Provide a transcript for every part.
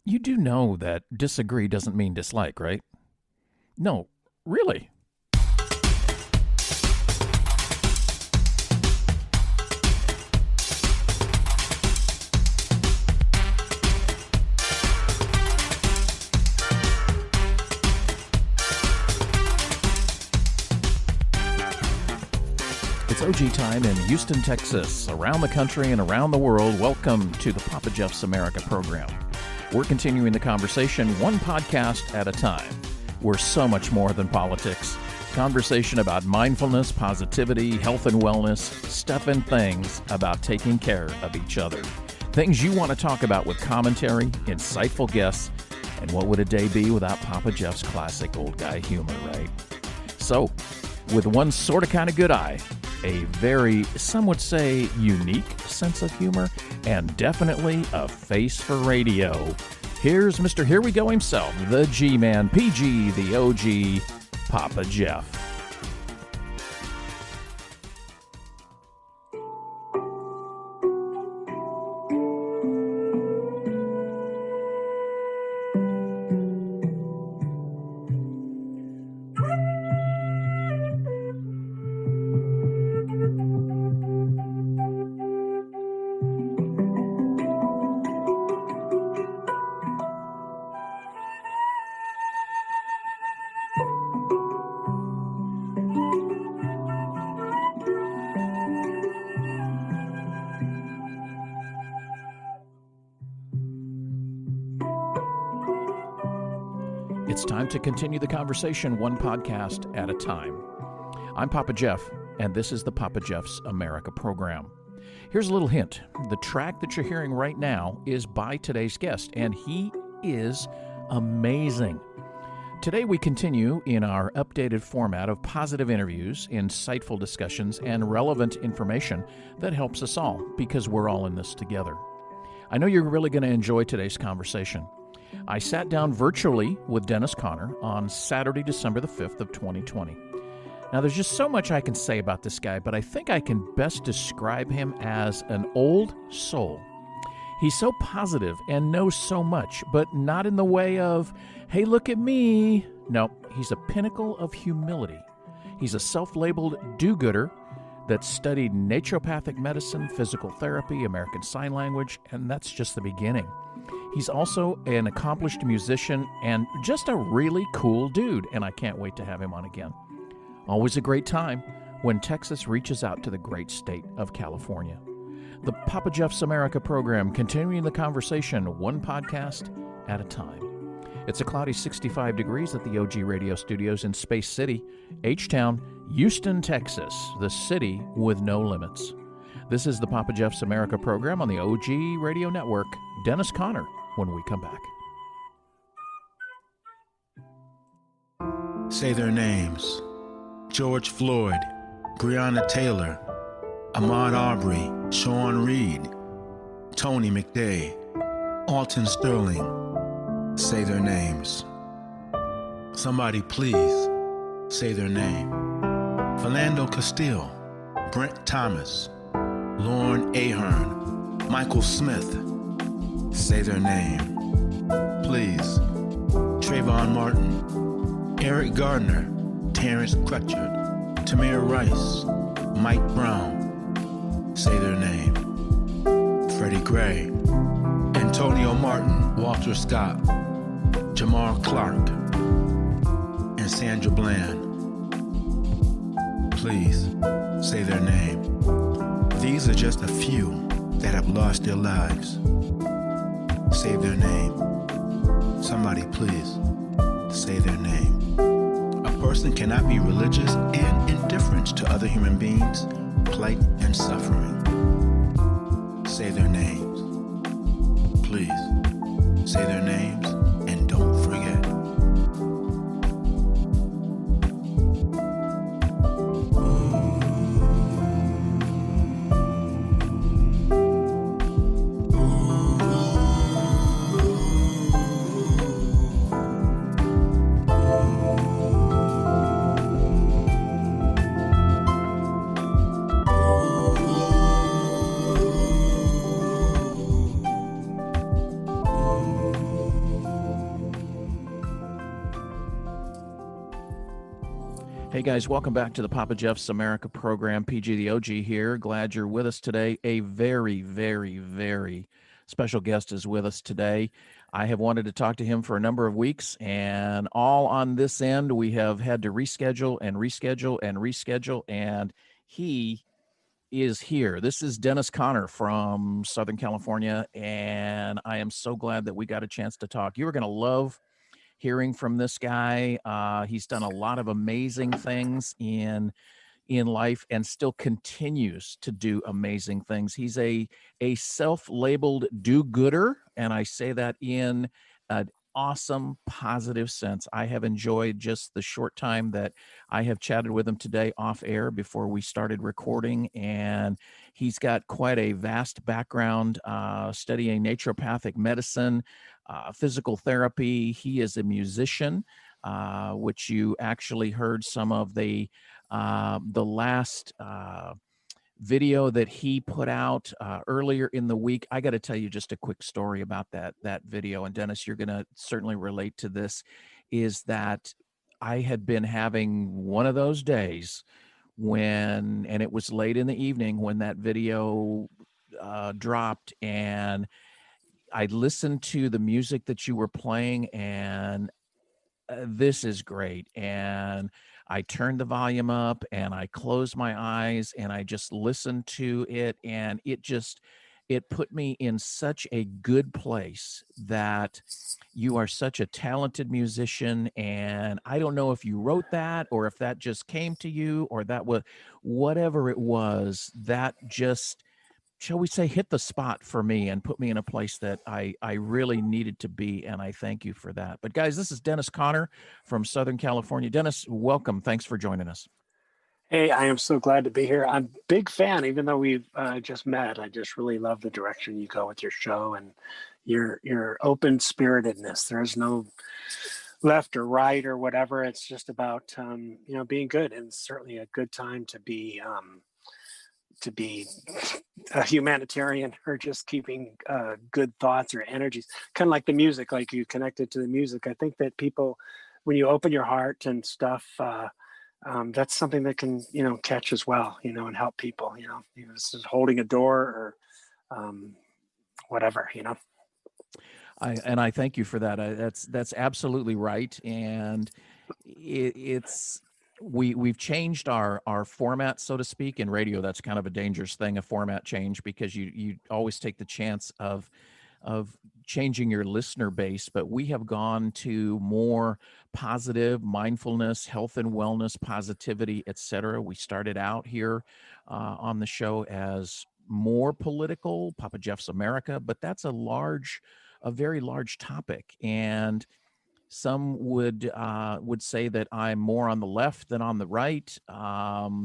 You do know that disagree doesn't mean dislike, right? No, really. It's OG time in Houston, Texas, around the country and around the world. Welcome to the Papa Geoff's America program. We're continuing the conversation one podcast at a time. We're so much more than politics. Conversation about mindfulness, positivity, health and wellness, stuff and things about taking care of each other. Things you want to talk about with commentary, insightful guests, and what would a day be without Papa Geoff's classic old guy humor, right? So, with one sort of kind of good eye, a very, some would say, unique sense of humor, and definitely a face for radio. Here's Mr. Here We Go himself, the G-Man, PG, the OG, Papa Geoff. It's time to continue the conversation one podcast at a time. I'm Papa Geoff, and this is the Papa Geoff's America program. Here's a little hint. The track that you're hearing right now is by today's guest, and he is amazing. Today we continue in our updated format of positive interviews, insightful discussions, and relevant information that helps us all, because we're all in this together. I know you're really going to enjoy today's conversation. I sat down virtually with Dennis Conner on Saturday, December the 5th of 2020. Now, there's just so much I can say about this guy, but I think I can best describe him as an old soul. He's so positive and knows so much, but not in the way of, hey, look at me. No, he's a pinnacle of humility. He's a self-labeled do-gooder that studied naturopathic medicine, physical therapy, American Sign Language, and that's just the beginning. He's also an accomplished musician and just a really cool dude, and I can't wait to have him on again. Always a great time when Texas reaches out to the great state of California. The Papa Geoff's America program, continuing the conversation one podcast at a time. It's a cloudy 65 degrees at the OG Radio Studios in Space City, H-Town, Houston, Texas, the city with no limits. This is the Papa Geoff's America program on the OG Radio Network. Dennis Conner when we come back. Say their names. George Floyd, Breonna Taylor, Ahmaud Arbery, Sean Reed, Tony McDay, Alton Sterling. Say their names. Somebody please say their name. Philando Castile, Brent Thomas, Lauren Ahern, Michael Smith. Say their name. Please. Trayvon Martin, Eric Gardner, Terrence Crutchard, Tamir Rice, Mike Brown. Say their name. Freddie Gray, Antonio Martin, Walter Scott, Jamar Clark, and Sandra Bland. Please say their name. These are just a few that have lost their lives. Say their name. Somebody please say their name. A person cannot be religious and indifferent to other human beings' plight and suffering. Say their names. Please say their names and don't forget. Hey guys, welcome back to the Papa Jeff's America program. PG the OG here. Glad you're with us today. A very, very, very special guest is with us today. I have wanted to talk to him for a number of weeks, and all on this end, we have had to reschedule and reschedule and reschedule, and he is here. This is Dennis Connor from Southern California, and I am so glad that we got a chance to talk. You are going to love hearing from this guy. He's done a lot of amazing things in life and still continues to do amazing things. He's a self-labeled do-gooder, and I say that in an awesome, positive sense. I have enjoyed just the short time that I have chatted with him today off air before we started recording, and he's got quite a vast background studying naturopathic medicine, physical therapy. He is a musician, which you actually heard some of the last video that he put out earlier in the week. I got to tell you just a quick story about that video. And Dennis, you're going to certainly relate to this, is that I had been having one of those days and it was late in the evening when that video dropped, and I listened to the music that you were playing, and this is great. And I turned the volume up and I closed my eyes and I just listened to it. And it put me in such a good place that you are such a talented musician. And I don't know if you wrote that or if that just came to you or that was whatever it was, that just, shall we say, hit the spot for me and put me in a place that I really needed to be. And I thank you for that. But guys, this is Dennis Connor from Southern California. Dennis, welcome. Thanks for joining us. Hey, I am so glad to be here. I'm a big fan, even though we've just met. I just really love the direction you go with your show and your open spiritedness. There's no left or right or whatever. It's just about being good, and it's certainly a good time to be a humanitarian or just keeping good thoughts or energies, kind of like the music, like you connected to the music. I think that people, when you open your heart and stuff, that's something that can, catch as well, and help people, this is holding a door or whatever. I thank you for that. That's absolutely right. And we've changed our format, so to speak. In radio, that's kind of a dangerous thing, a format change, because you always take the chance of changing your listener base. But we have gone to more positive mindfulness, health and wellness, positivity, etc. We started out here on the show as more political, Papa Jeff's America, but that's a very large topic. And some would say that I'm more on the left than on the right. I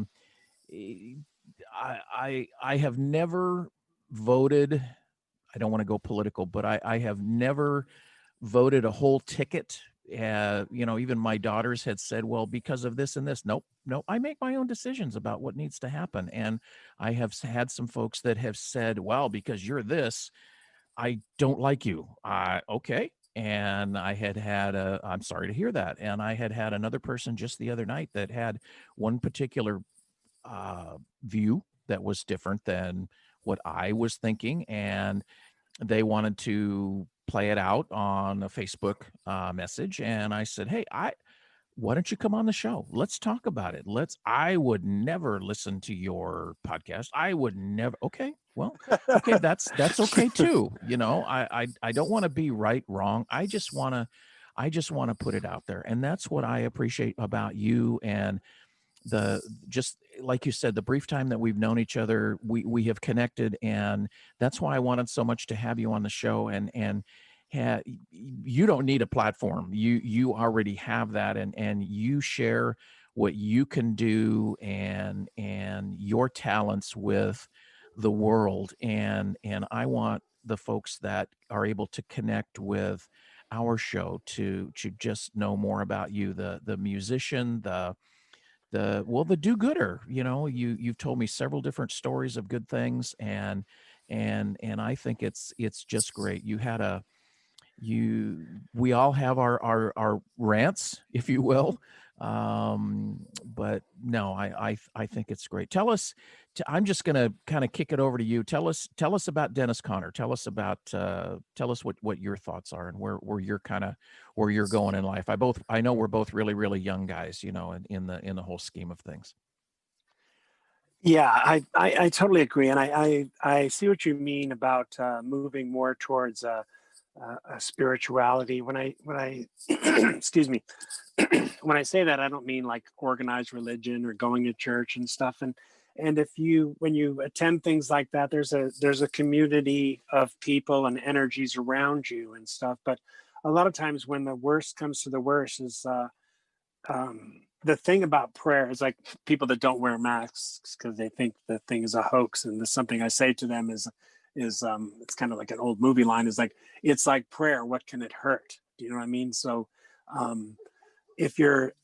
have never voted. I don't want to go political, but I have never voted a whole ticket. Even my daughters had said, well, because of this and this. Nope. I make my own decisions about what needs to happen. And I have had some folks that have said, well, because you're this, I don't like you. Okay. And I'm sorry to hear that. And I had another person just the other night that had one particular view that was different than what I was thinking. And they wanted to play it out on a Facebook message. And I said, hey, why don't you come on the show? Let's talk about it. I would never listen to your podcast. I would never. Okay. Well, okay. That's okay too. I don't want to be right, wrong. I just want to put it out there. And that's what I appreciate about you. And just like you said, the brief time that we've known each other, we have connected. And that's why I wanted so much to have you on the show. And you don't need a platform. You already have that, and you share what you can do and your talents with the world. And I want the folks that are able to connect with our show to just know more about you, the musician, the do-gooder. You've told me several different stories of good things, and I think it's just great. We all have our rants, if you will. But no, I think it's great. Tell us, I'm just going to kind of kick it over to you. Tell us about Dennis Conner. Tell us about, tell us what your thoughts are and where you're where you're going in life. I know we're both really, really young guys, you know, in the whole scheme of things. Yeah, I totally agree. And I see what you mean about moving more towards a spirituality. When I excuse me, when I say that, I don't mean like organized religion or going to church and stuff. And when you attend things like that, there's a community of people and energies around you and stuff. But a lot of times when the worst comes to the worst is the thing about prayer is like people that don't wear masks because they think the thing is a hoax. And something I say to them is it's kind of like an old movie line, is like, it's like prayer. What can it hurt? Do you know what I mean? So if you're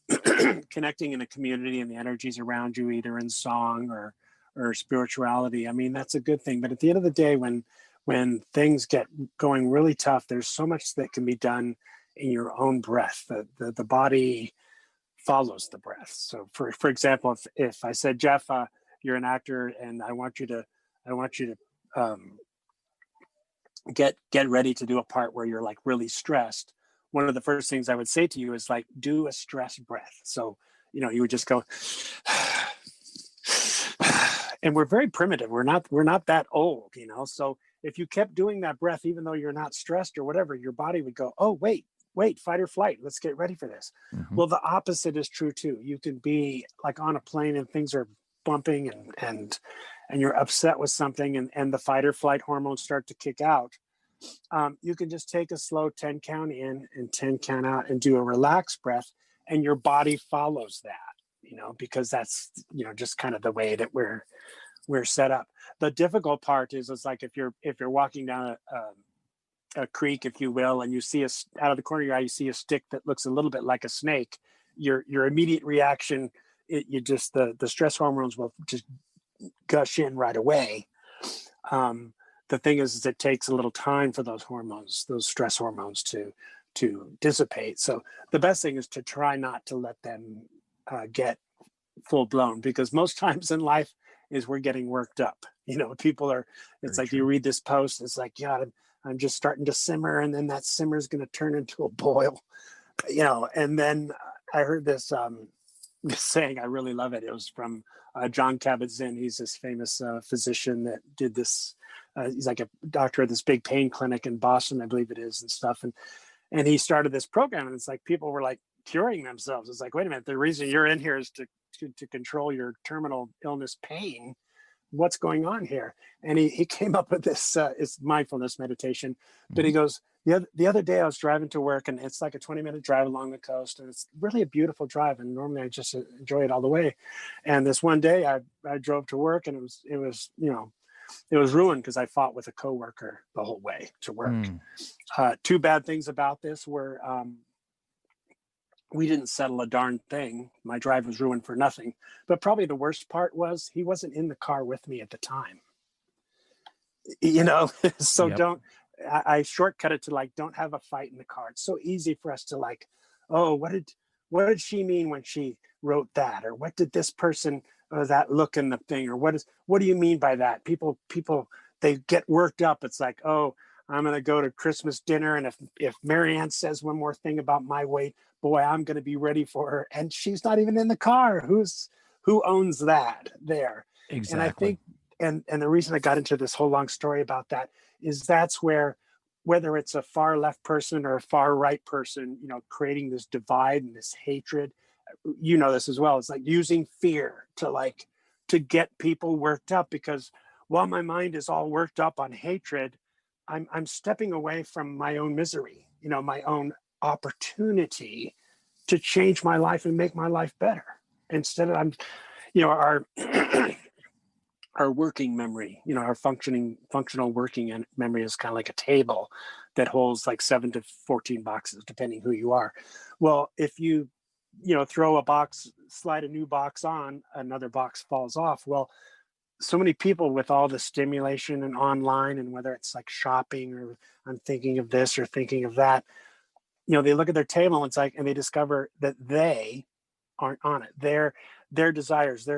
connecting in a community and the energies around you, either in song or spirituality, I mean, that's a good thing. But at the end of the day, when things get going really tough, there's so much that can be done in your own breath. The body follows the breath. So for example, if I said, Geoff, you're an actor and I want you to get ready to do a part where you're like really stressed, one of the first things I would say to you is like, do a stress breath. So, you know, you would just go, and we're very primitive. We're not that old, you know? So if you kept doing that breath, even though you're not stressed or whatever, your body would go, oh, wait, fight or flight. Let's get ready for this. Mm-hmm. Well, the opposite is true too. You can be like on a plane and things are bumping and you're upset with something and the fight or flight hormones start to kick out. You can just take a slow 10 count in and 10 count out and do a relaxed breath, and your body follows that, you know, because that's, you know, just kind of the way that we're set up. The difficult part is like if you're walking down a creek, if you will, and you see out of the corner of your eye, you see a stick that looks a little bit like a snake, your immediate reaction, the stress hormones will just gush in right away. The thing is it takes a little time for those stress hormones to dissipate. So the best thing is to try not to let them get full blown, because most times in life is we're getting worked up. You know, people are, it's very like true. You read this post, it's like, God, I'm just starting to simmer, and then that simmer is going to turn into a boil, you know. And then I heard this saying, I really love it. It was from John Kabat-Zinn. He's this famous physician that did this. He's like a doctor at this big pain clinic in Boston, I believe it is, and stuff. And he started this program, and it's like people were like curing themselves. It's like, wait a minute, the reason you're in here is to control your terminal illness pain. What's going on here? And he came up with this it's mindfulness meditation. But he goes, the other day I was driving to work, and it's like a 20-minute drive along the coast, and it's really a beautiful drive, and normally I just enjoy it all the way. And this one day I drove to work, and it was you know, it was ruined because I fought with a coworker the whole way to work. Two bad things about this were we didn't settle a darn thing. My drive was ruined for nothing. But probably the worst part was he wasn't in the car with me at the time. You know, so yep. I shortcut it to like, don't have a fight in the car. It's so easy for us to like, oh, what did she mean when she wrote that? Or what did this person, or that look in the thing? Or what do you mean by that? People, they get worked up. It's like, oh, I'm going to go to Christmas dinner, and if Marianne says one more thing about my weight, boy, I'm going to be ready for her. And she's not even in the car. Who owns that there? Exactly. And I think, and the reason I got into this whole long story about that is that's where, whether it's a far left person or a far right person, you know, creating this divide and this hatred, you know this as well. It's like using fear to get people worked up, because while my mind is all worked up on hatred, I'm stepping away from my own misery, you know, my own opportunity to change my life and make my life better. Instead of, you know, our working memory, you know, our functional working memory is kind of like a table that holds like 7 to 14 boxes, depending who you are. Well, if you throw a box, slide a new box on, another box falls off. Well, so many people with all the stimulation and online, and whether it's like shopping or I'm thinking of this or thinking of that, you know, they look at their table and it's like, and they discover that they aren't on it. Their desires,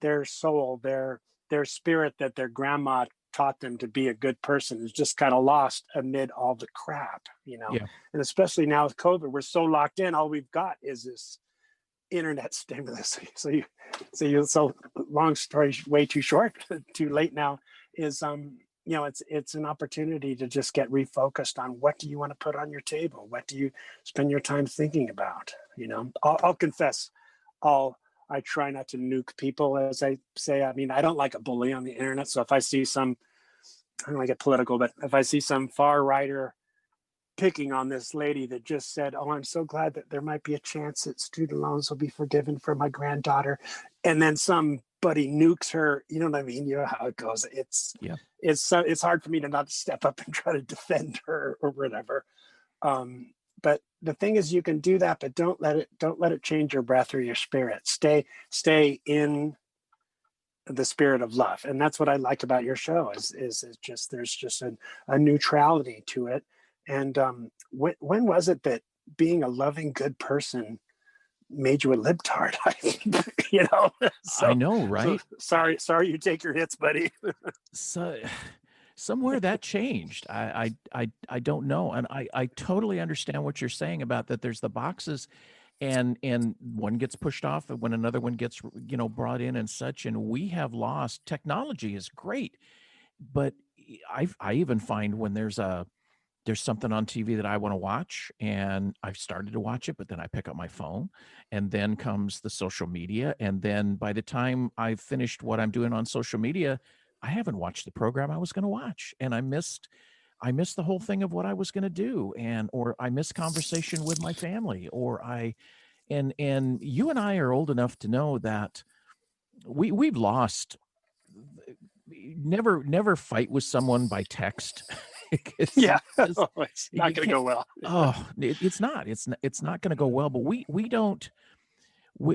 their soul, their spirit that their grandma taught them to be a good person is just kind of lost amid all the crap, Yeah. And especially now with COVID, we're so locked in. All we've got is this internet stimulus. So long story way too short, too late now, is it's an opportunity to just get refocused on what do you want to put on your table, what do you spend your time thinking about. I'll confess, I try not to nuke people, as I say. I mean, I don't like a bully on the internet. So if I see I don't want to get political, but if I see some far righter picking on this lady that just said, "Oh, I'm so glad that there might be a chance that student loans will be forgiven for my granddaughter," and then somebody nukes her, you know what I mean? You know how it goes. It's hard for me to not step up and try to defend her or whatever. But the thing is, you can do that, but don't let it change your breath or your spirit. Stay in the spirit of love, and that's what I like about your show. Is just there's just a neutrality to it. And when was it that being a loving, good person made you a libtard? So, I know, right? So, sorry, you take your hits, buddy. So somewhere that changed. I don't know. And I totally understand what you're saying about that. There's the boxes and one gets pushed off when another one gets, brought in and such. And we have lost. Technology is great, but I even find when there's something on TV that I want to watch and I've started to watch it, but then I pick up my phone and then comes the social media. And then by the time I've finished what I'm doing on social media, I haven't watched the program I was going to watch. And I missed the whole thing of what I was going to do. Or I missed conversation with my family, and you and I are old enough to know that we've lost. Never fight with someone by text. It's not going to go well. It's not going to go well. But we don't.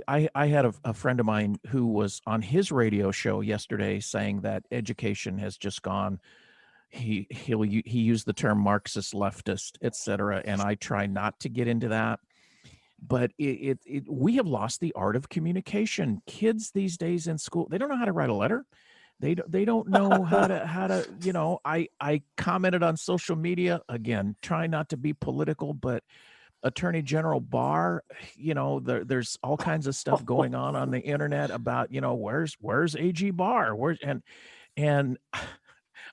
I had a friend of mine who was on his radio show yesterday saying that education has just gone. He used the term Marxist, leftist, etc. And I try not to get into that. But we have lost the art of communication. Kids these days in school, they don't know how to write a letter. They don't know how to, I commented on social media, again, try not to be political, but Attorney General Barr, there's all kinds of stuff going on the internet about, where's AG Barr? And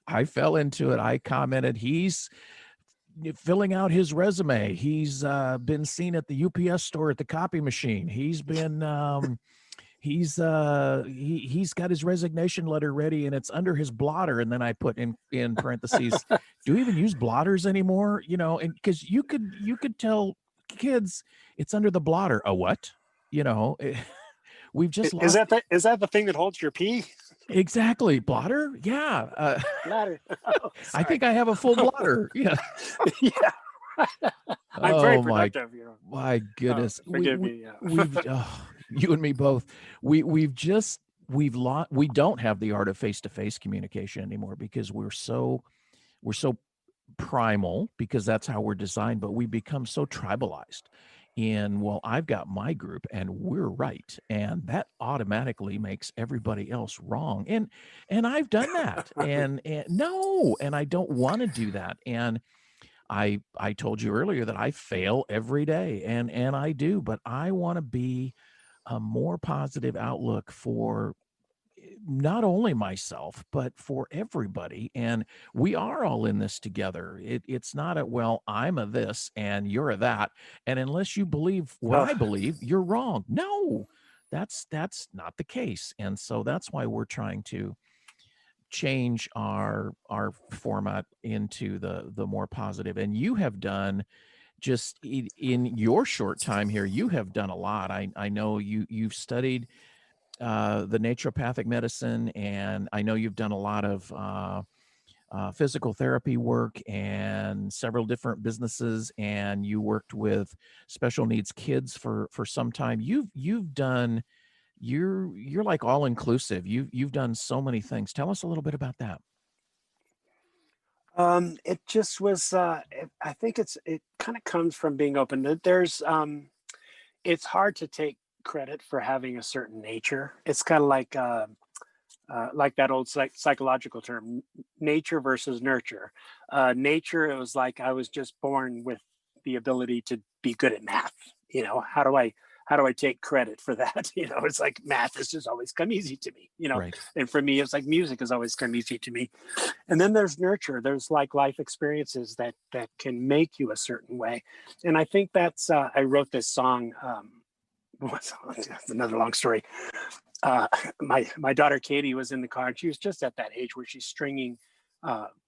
I fell into it. I commented, he's filling out his resume. He's been seen at the UPS store at the copy machine. He's been, he's got his resignation letter ready and it's under his blotter. And then I put in parentheses, do we even use blotters anymore? And because you could tell kids it's under the blotter. A what? We've just lost. Is that the thing that holds your pee? Exactly. Blotter. Yeah. Blotter. I think I have a full blotter. Yeah. Yeah. I'm very productive. My goodness. Forgive me. Yeah. We've you and me both. We don't have the art of face-to-face communication anymore because we're so primal, because that's how we're designed, but we become so tribalized I've got my group and we're right, and that automatically makes everybody else wrong, and I've done that and I don't want to do that. And I told you earlier that I fail every day, and I do, but I want to be a more positive outlook for not only myself, but for everybody. And we are all in this together. It's not I'm a this and you're a that. And unless you believe what I believe, you're wrong. No, that's not the case. And so that's why we're trying to change our format into the more positive. And you have done, just in your short time here, you have done a lot. I know you've studied the naturopathic medicine, and I know you've done a lot of physical therapy work and several different businesses, and you worked with special needs kids for some time. You've done, you're like all inclusive. You've done so many things. Tell us a little bit about that. It just was, I think it kind of comes from being open. There's, it's hard to take credit for having a certain nature. It's kind of like that old psychological term, nature versus nurture. Nature, it was like I was just born with the ability to be good at math. How do I take credit for that? It's like math has just always come easy to me. Right. And for me, it's like music has always come easy to me. And then there's nurture. There's like life experiences that can make you a certain way. And I think that's I wrote this song. That's another long story. My daughter Katie was in the car, and she was just at that age where she's stringing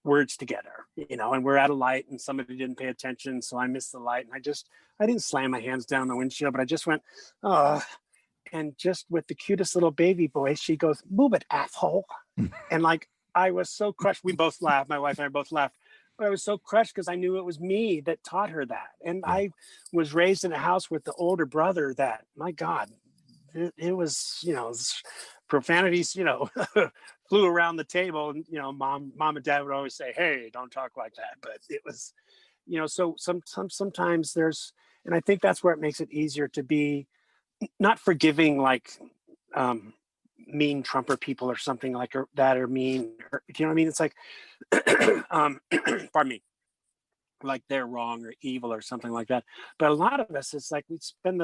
words together, and we're at a light and somebody didn't pay attention, so I missed the light, and I didn't slam my hands down the windshield, but I just went, oh, and just with the cutest little baby voice, she goes, "Move it, asshole." And like, I was so crushed. We both laughed. My wife and I both laughed. But I was so crushed because I knew it was me that taught her that. And Yeah. I was raised in a house with the older brother that, my God, it was, profanities, flew around the table. And, mom and dad would always say, "Hey, don't talk like that." But it was, so sometimes there's, and I think that's where it makes it easier to be not forgiving, like, mean Trumper people or something like that, or mean, or, you know what I mean? It's like, pardon me, like they're wrong or evil or something like that. But a lot of us, it's like we spend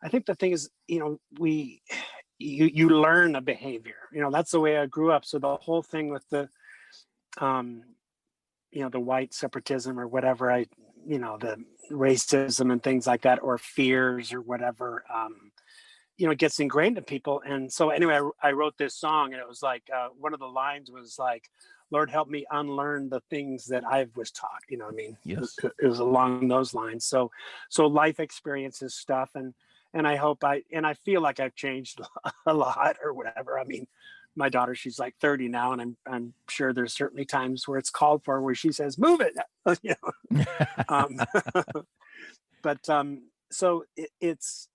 I think the thing is, you learn a behavior, that's the way I grew up. So the whole thing with the, the white separatism or whatever, the racism and things like that, or fears or whatever, it gets ingrained in people. And so anyway, I wrote this song, and it was like, one of the lines was like, "Lord, help me unlearn the things that I was taught." You know what I mean? Yes. It was along those lines. So life experiences stuff. And I hope I feel like I've changed a lot or whatever. I mean, my daughter, she's like 30 now, and I'm sure there's certainly times where it's called for, where she says, "Move it." But so it's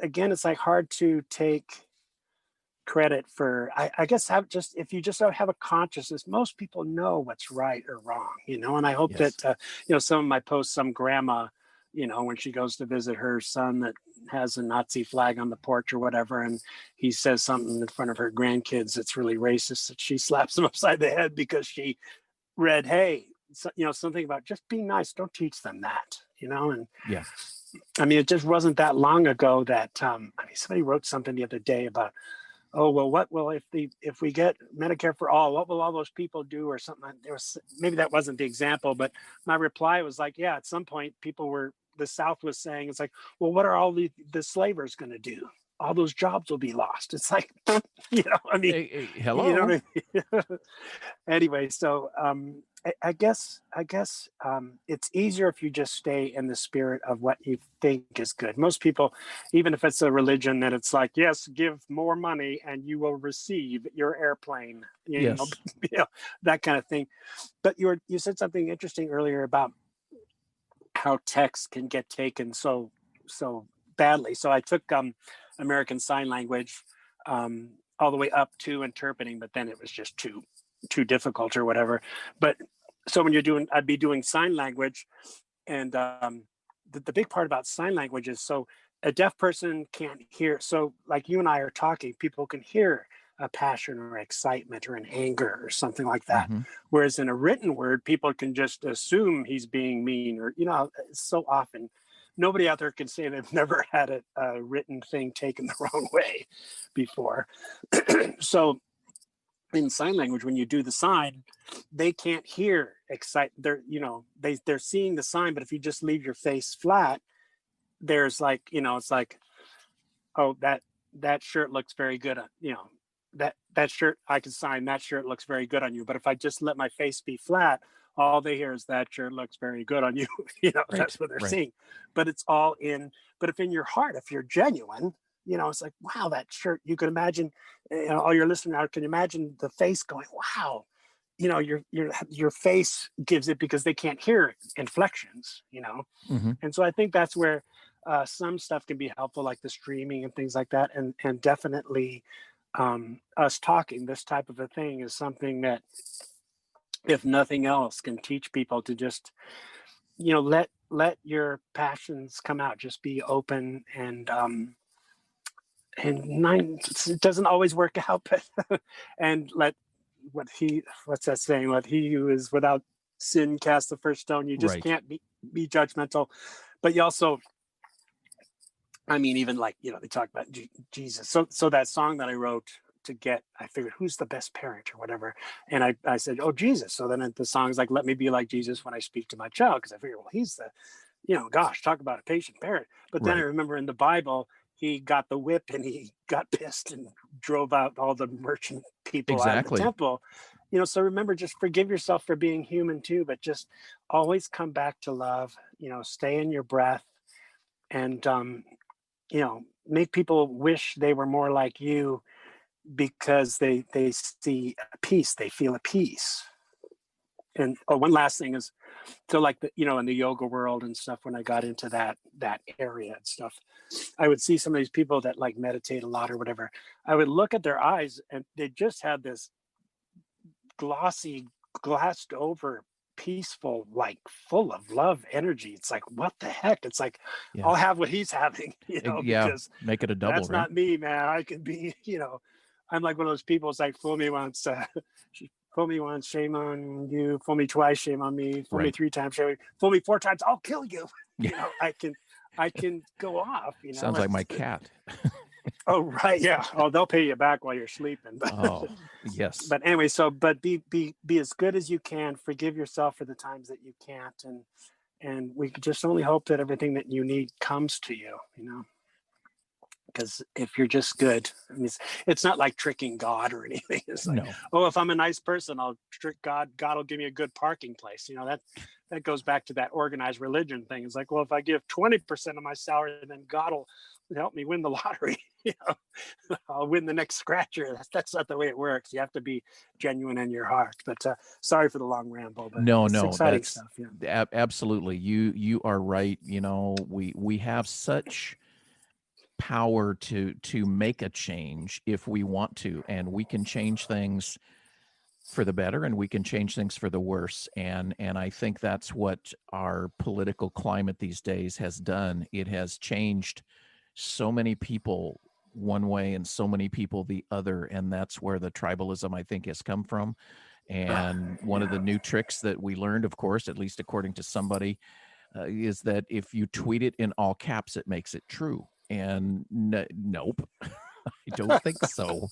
again, it's like hard to take credit for, I guess, if you just don't have a consciousness, most people know what's right or wrong, and I hope Yes. that some of my posts, some grandma, when she goes to visit her son that has a Nazi flag on the porch or whatever, and he says something in front of her grandkids that's really racist, that she slaps him upside the head because she read, "Hey, something about just be nice, don't teach them that," and Yeah. I mean, it just wasn't that long ago that somebody wrote something the other day about, "Oh, well, what will if we get Medicare for all, what will all those people do?" or something. There was, maybe that wasn't the example, but my reply was like, yeah, at some point the South was saying, it's like, well, what are all the slavers going to do? All those jobs will be lost. It's like, I mean, Hey, you know hello. what I mean? Anyway, so I guess it's easier if you just stay in the spirit of what you think is good. Most people, even if it's a religion, that it's like, yes, give more money and you will receive your airplane, Yes. that kind of thing. But you said something interesting earlier about how text can get taken so badly. So I took American Sign Language all the way up to interpreting, but then it was just too difficult or whatever. But so when I'd be doing sign language, and the big part about sign language is, so a deaf person can't hear. So like you and I are talking, people can hear a passion or excitement or an anger or something like that. Mm-hmm. Whereas in a written word, people can just assume he's being mean, or, so often nobody out there can say they've never had a written thing taken the wrong way before. So in sign language, when you do the sign, they can't hear they're seeing the sign, but if you just leave your face flat, there's like, it's like, "Oh, that shirt looks very good on, that shirt, I can sign that shirt looks very good on you." But if I just let my face be flat, all they hear is, "That shirt looks very good on you." Right. That's what they're Right. seeing. But it's all but if in your heart, if you're genuine, it's like, wow, that shirt, you can imagine, all your listeners now can imagine the face going, wow, your face gives it, because they can't hear inflections, Mm-hmm. And so I think that's where some stuff can be helpful, like the streaming and things like that. And definitely us talking this type of a thing is something that, if nothing else, can teach people to just, let your passions come out, just be open, and and it doesn't always work out, but and what's that saying? Let he who is without sin cast the first stone. You just Right. can't be judgmental, but you also, I mean, even like, they talk about Jesus. So that song that I wrote I figured who's the best parent or whatever. And I said, oh, Jesus. So then the song's like, let me be like Jesus when I speak to my child. Cause I figured, well, he's gosh, talk about a patient parent. But then I Right. remember in the Bible, he got the whip and he got pissed and drove out all the merchant people out of the Exactly. temple. So remember, just forgive yourself for being human too, but just always come back to love, stay in your breath, and, make people wish they were more like you, because they see a peace, they feel a peace. And one last thing is, so like in the yoga world and stuff, when I got into that area and stuff, I would see some of these people that like meditate a lot or whatever. I would look at their eyes and they just had this glossy, glassed over, peaceful, like full of love energy. It's like, what the heck? It's like, Yeah. I'll have what he's having, Yeah. because Make it a double, that's right? not me, man. I can be, I'm like one of those people. It's like, fool me once, fool me once, shame on you. Fool me twice, shame on me. Fool me Right. 3 times, shame. Fool me 4 times, I'll kill you. Yeah. I can go off. Sounds like my cat. Oh, right, yeah. Oh, they'll pay you back while you're sleeping. But, Oh, yes. but anyway, but be as good as you can. Forgive yourself for the times that you can't, and we could just only hope that everything that you need comes to you. Because if you're just good, I mean, it's not like tricking God or anything. It's like, No. oh, if I'm a nice person, I'll trick God. God will give me a good parking place. That goes back to that organized religion thing. It's like, well, if I give 20% of my salary, then God will help me win the lottery. I'll win the next scratcher. That's not the way it works. You have to be genuine in your heart. But sorry for the long ramble. But No, it's exciting that's stuff. Yeah. absolutely. You are right. We have such power to make a change if we want to, and we can change things for the better and we can change things for the worse. And I think that's what our political climate these days has done. It has changed so many people one way and so many people the other, and that's where the tribalism, I think, has come from. And one of the new tricks that we learned, of course, at least according to somebody, is that if you tweet it in all caps, it makes it true. And nope, I don't think so.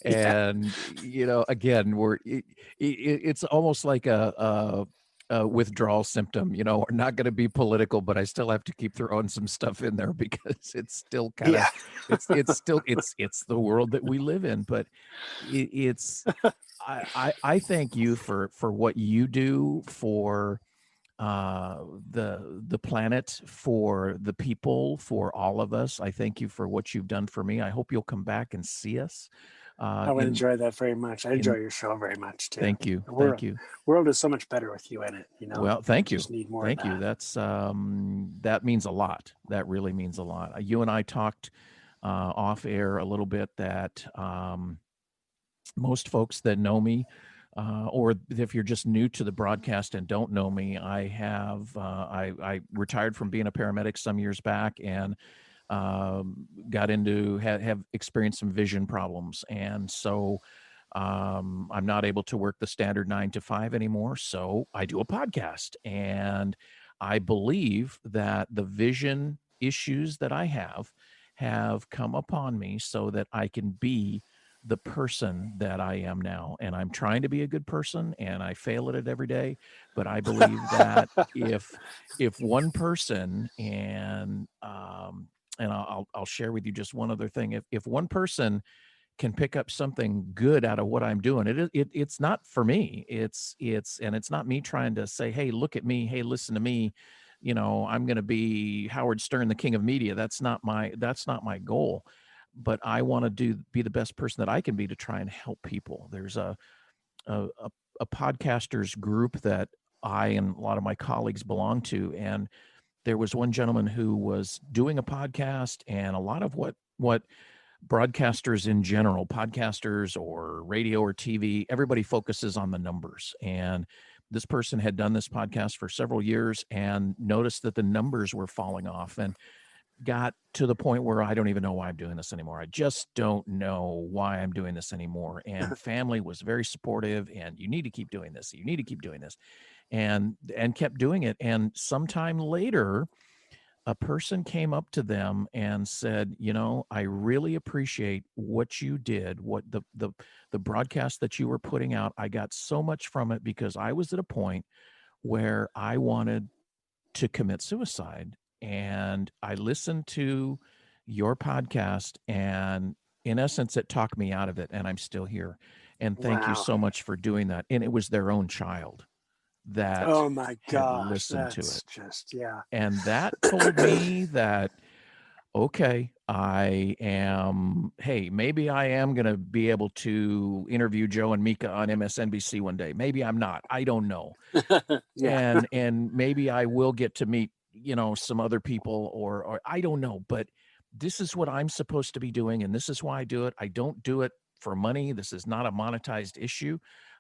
Yeah. And again, it's almost like a withdrawal symptom. We're not going to be political, but I still have to keep throwing some stuff in there because it's still kind of it's still it's the world that we live in. But I thank you for what you do for the planet, for the people, for all of us. I thank you for what you've done for me. I hope you'll come back and see us. I would enjoy that very much. I enjoy your show very much too. Thank you. The Thank you. world is so much better with you in it. Well, thank we you. just need more Thank of you. that. That's that means a lot. That really means a lot. You and I talked off air a little bit that most folks that know me, or if you're just new to the broadcast and don't know me, I have I retired from being a paramedic some years back and got into have experienced some vision problems, and so I'm not able to work the standard 9 to 5 anymore. So I do a podcast, and I believe that the vision issues that I have come upon me so that I can be the person that I am now. And I'm trying to be a good person, and I fail at it every day. But I believe that if one person, and I'll share with you just one other thing. If one person can pick up something good out of what I'm doing, it's not for me. It's not me trying to say, hey, look at me. Hey, listen to me. I'm going to be Howard Stern, the king of media. That's not my goal. But I want to be the best person that I can be to try and help people. There's a podcasters group that I and a lot of my colleagues belong to, and there was one gentleman who was doing a podcast, and a lot of what broadcasters in general, podcasters or radio or TV, everybody focuses on the numbers. And this person had done this podcast for several years and noticed that the numbers were falling off. And got to the point where I don't even know why I'm doing this anymore. I just don't know why I'm doing this anymore. And family was very supportive, and you need to keep doing this. You need to keep doing this, and kept doing it. And sometime later, a person came up to them and said, I really appreciate what you did, what the broadcast that you were putting out. I got so much from it because I was at a point where I wanted to commit suicide. And I listened to your podcast, and in essence, it talked me out of it, and I'm still here. And thank you so much for doing that. And it was their own child that oh my had gosh, listened to that's it. just, yeah. And that told me that, okay, maybe I am going to be able to interview Joe and Mika on MSNBC one day. Maybe I'm not. I don't know. Yeah. And maybe I will get to meet, some other people or I don't know, but this is what I'm supposed to be doing. And this is why I do it. I don't do it for money. This is not a monetized issue.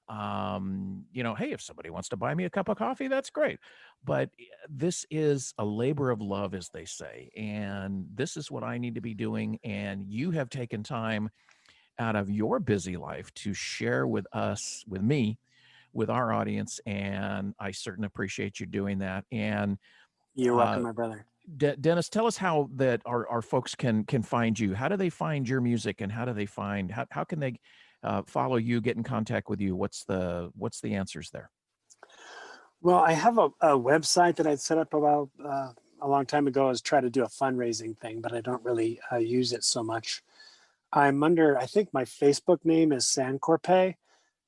Hey, if somebody wants to buy me a cup of coffee, that's great. But this is a labor of love, as they say. And this is what I need to be doing. And you have taken time out of your busy life to share with us, with me, with our audience. And I certainly appreciate you doing that. And You're welcome, my brother. Dennis, tell us how that our folks can find you. How do they find your music, and how do they find, how can they follow you, get in contact with you? What's the answers there? Well, I have a website that I'd set up about a long time ago. I was trying to do a fundraising thing, but I don't really use it so much. I'm under, I think my Facebook name is Sancorpe.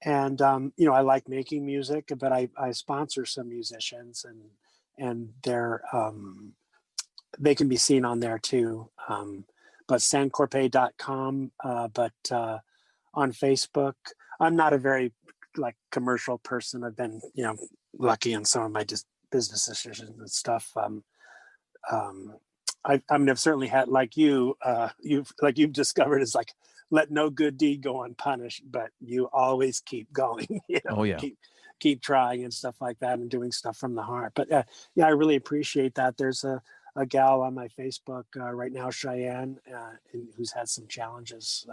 And, I like making music, but I sponsor some musicians, and they can be seen on there too. But sancorpe.com, but on Facebook, I'm not a very commercial person. I've been, lucky in some of my business decisions and stuff. I've certainly had, you've discovered, is let no good deed go unpunished, but you always keep going, Oh yeah. keep trying and stuff like that, and doing stuff from the heart. But I really appreciate that. There's a gal on my Facebook right now, Cheyenne, who's had some challenges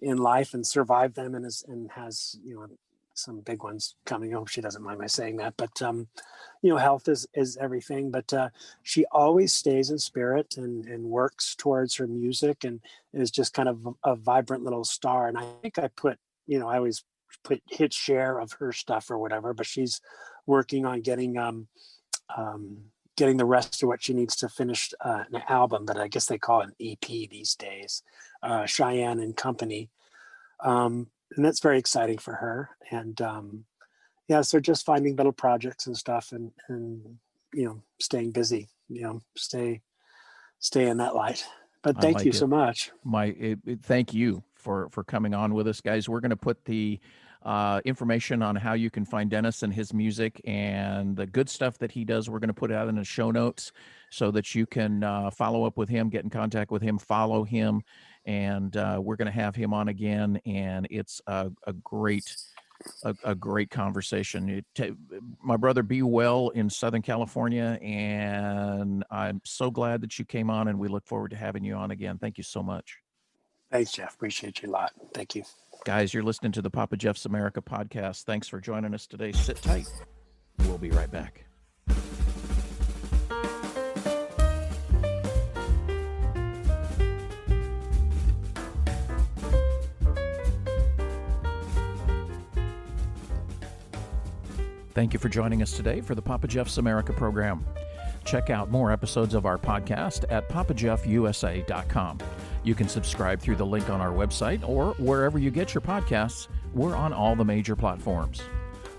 in life and survived them, and has some big ones coming. I hope she doesn't mind my saying that, but health is everything. But she always stays in spirit and works towards her music, and is just kind of a vibrant little star. And I think I put, I always hit share of her stuff or whatever, but she's working on getting the rest of what she needs to finish an album, but I guess they call it an EP these days, Cheyenne and Company. And that's very exciting for her. And so just finding little projects and stuff, and staying busy, stay in that light. But thank you so much. Thank you for coming on with us, guys. We're going to put the information on how you can find Dennis and his music and the good stuff that he does. We're going to put it out in the show notes so that you can follow up with him, get in contact with him, follow him, and we're going to have him on again. And it's a great conversation. My brother, be well in Southern California, and I'm so glad that you came on, and we look forward to having you on again. Thank you so much. Thanks, Geoff. Appreciate you a lot. Thank you. Guys, you're listening to the Papa Jeff's America podcast. Thanks for joining us today. Sit tight. We'll be right back. Thank you for joining us today for the Papa Jeff's America program. Check out more episodes of our podcast at papajeffusa.com. You can subscribe through the link on our website or wherever you get your podcasts. We're on all the major platforms.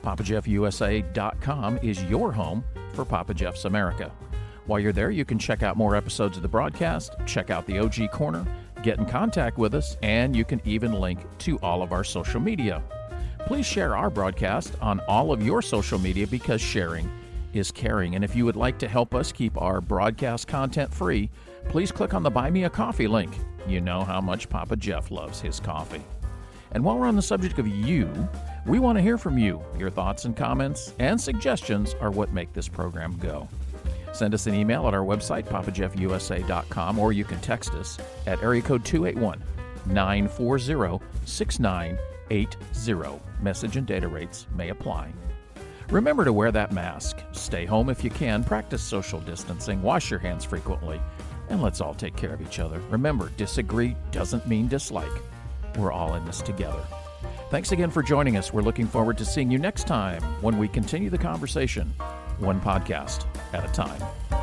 papajeffusa.com is your home for Papa Jeff's America. While you're there, you can check out more episodes of the broadcast, check out the OG Corner, get in contact with us, and you can even link to all of our social media. Please share our broadcast on all of your social media, because sharing is caring. And if you would like to help us keep our broadcast content free, please click on the Buy Me a Coffee link. You know how much Papa Geoff loves his coffee. And while we're on the subject of you, we want to hear from you. Your thoughts and comments and suggestions are what make this program go. Send us an email at our website, papajeffusa.com, or you can text us at area code 281-940-6980. Message and data rates may apply. Remember to wear that mask. Stay home if you can. Practice social distancing. Wash your hands frequently. And let's all take care of each other. Remember, disagree doesn't mean dislike. We're all in this together. Thanks again for joining us. We're looking forward to seeing you next time when we continue the conversation, one podcast at a time.